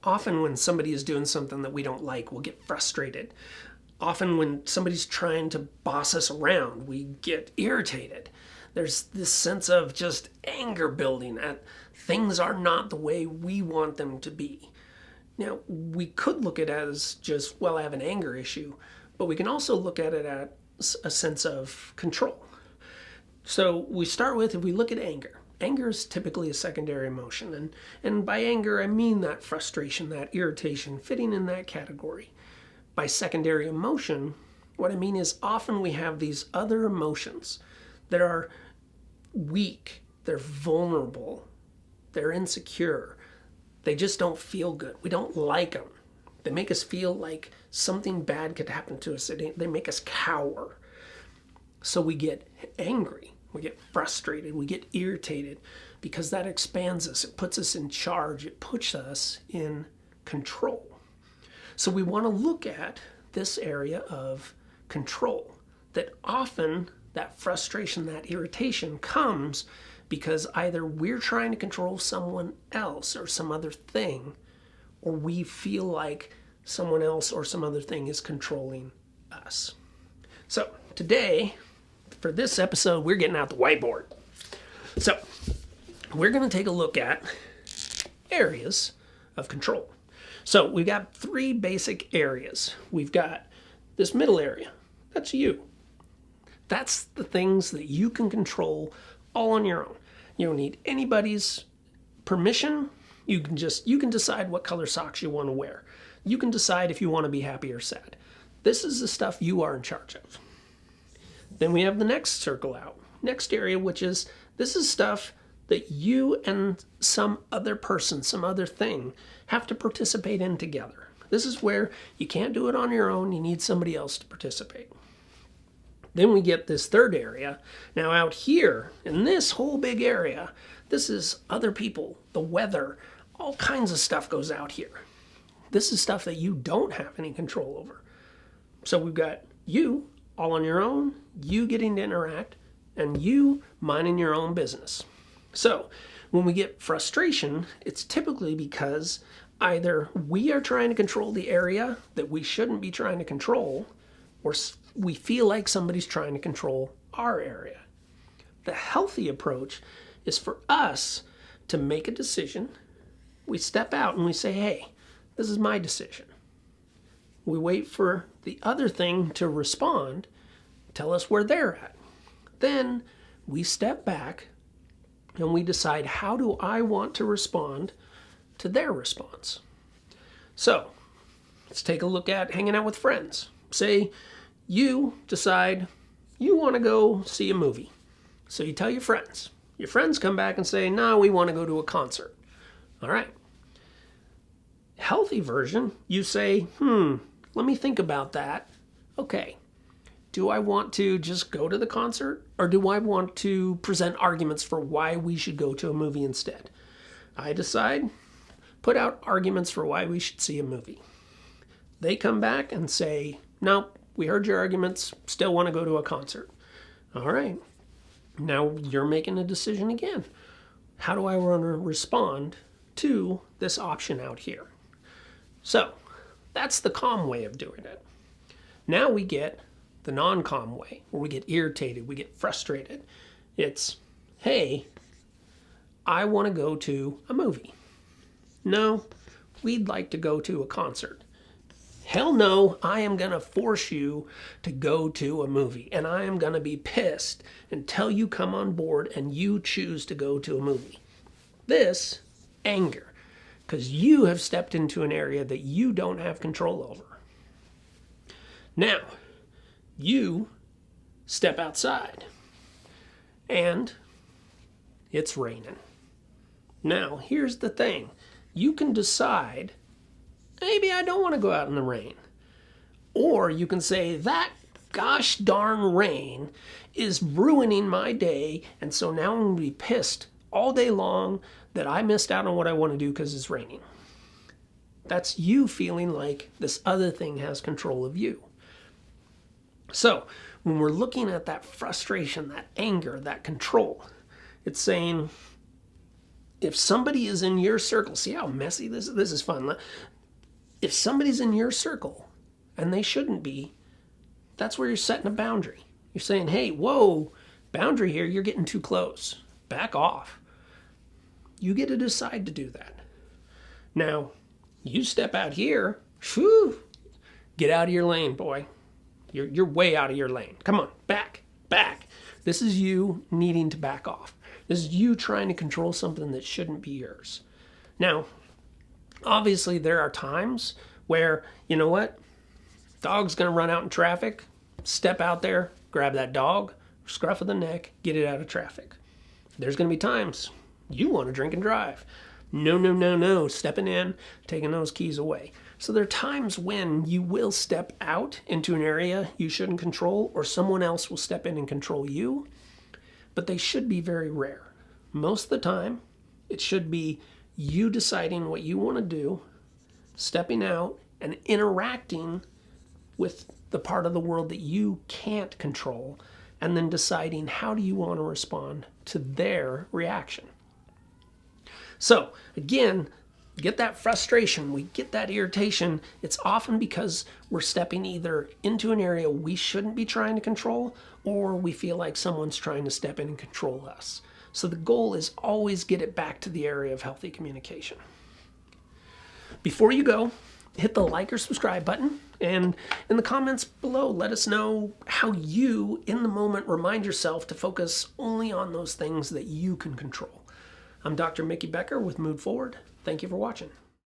Often when somebody is doing something that we don't like, we'll get frustrated. Often when somebody's trying to boss us around, we get irritated. There's this sense of just anger building at things are not the way we want them to be. Now, we could look at it as just, well, I have an anger issue, but we can also look at it as a sense of control. So we start with, if we look at anger, anger is typically a secondary emotion. And by anger, I mean that frustration, that irritation, fitting in that category. By secondary emotion, what I mean is often we have these other emotions that are weak, they're vulnerable, they're insecure, they just don't feel good. We don't like them. They make us feel like something bad could happen to us. They make us cower. So we get angry, we get frustrated, we get irritated because that expands us. It puts us in charge. It puts us in control. So we want to look at this area of control, that often that frustration, that irritation comes because either we're trying to control someone else or some other thing, or we feel like someone else or some other thing is controlling us. So today, for this episode, we're getting out the whiteboard. So we're going to take a look at areas of control. So we've got three basic areas. We've got this middle area. That's you. That's the things that you can control all on your own. You don't need anybody's permission. You can decide what color socks you want to wear. You can decide if you want to be happy or sad. This is the stuff you are in charge of. Then we have the next circle out, next area, which is this is stuff that you and some other person, some other thing have to participate in together. This is where you can't do it on your own. You need somebody else to participate. Then we get this third area. Now out here, in this whole big area, this is other people, the weather, all kinds of stuff goes out here. This is stuff that you don't have any control over. So we've got you all on your own, you getting to interact, and you minding your own business. So when we get frustration, it's typically because either we are trying to control the area that we shouldn't be trying to control, or we feel like somebody's trying to control our area. The healthy approach is for us to make a decision. We step out and we say, hey, this is my decision. We wait for the other thing to respond, tell us where they're at. Then we step back and we decide, how do I want to respond to their response? So let's take a look at hanging out with friends. Say you decide you want to go see a movie. So you tell your friends. Your friends come back and say, no, we want to go to a concert. All right. Healthy version, you say, let me think about that. Okay. Do I want to just go to the concert, or do I want to present arguments for why we should go to a movie instead? I decide, put out arguments for why we should see a movie. They come back and say, no, we heard your arguments, still want to go to a concert. All right. Now you're making a decision again. How do I want to respond to this option out here? So that's the calm way of doing it. Now we get the non-calm way, where we get irritated, we get frustrated. It's, hey, I want to go to a movie. No, we'd like to go to a concert. Hell no, I am going to force you to go to a movie, and I am going to be pissed until you come on board and you choose to go to a movie. This, anger, because you have stepped into an area that you don't have control over. Now, you step outside, and it's raining. Now, here's the thing. You can decide, maybe I don't want to go out in the rain. Or you can say, that gosh darn rain is ruining my day, and so now I'm going to be pissed all day long that I missed out on what I want to do because it's raining. That's you feeling like this other thing has control of you. So when we're looking at that frustration, that anger, that control, it's saying, if somebody is in your circle, see how messy this is fun. If somebody's in your circle and they shouldn't be, that's where you're setting a boundary. You're saying, hey, whoa, boundary here, you're getting too close. Back off. You get to decide to do that. Now, you step out here, whew, get out of your lane, boy. You're way out of your lane. Come on, back. This is you needing to back off. This is you trying to control something that shouldn't be yours. Now, obviously there are times where, you know what? Dog's gonna run out in traffic. Step out there, grab that dog, scruff of the neck, get it out of traffic. There's gonna be times you want to drink and drive. No, stepping in, taking those keys away. So there are times when you will step out into an area you shouldn't control, or someone else will step in and control you, but they should be very rare. Most of the time, it should be you deciding what you want to do, stepping out and interacting with the part of the world that you can't control, and then deciding how do you want to respond to their reaction. So again, get that frustration, we get that irritation. It's often because we're stepping either into an area we shouldn't be trying to control, or we feel like someone's trying to step in and control us. So the goal is always get it back to the area of healthy communication. Before you go, hit the like or subscribe button, and in the comments below, let us know how you, in the moment, remind yourself to focus only on those things that you can control. I'm Dr. Mickey Becker with Mood Forward. Thank you for watching.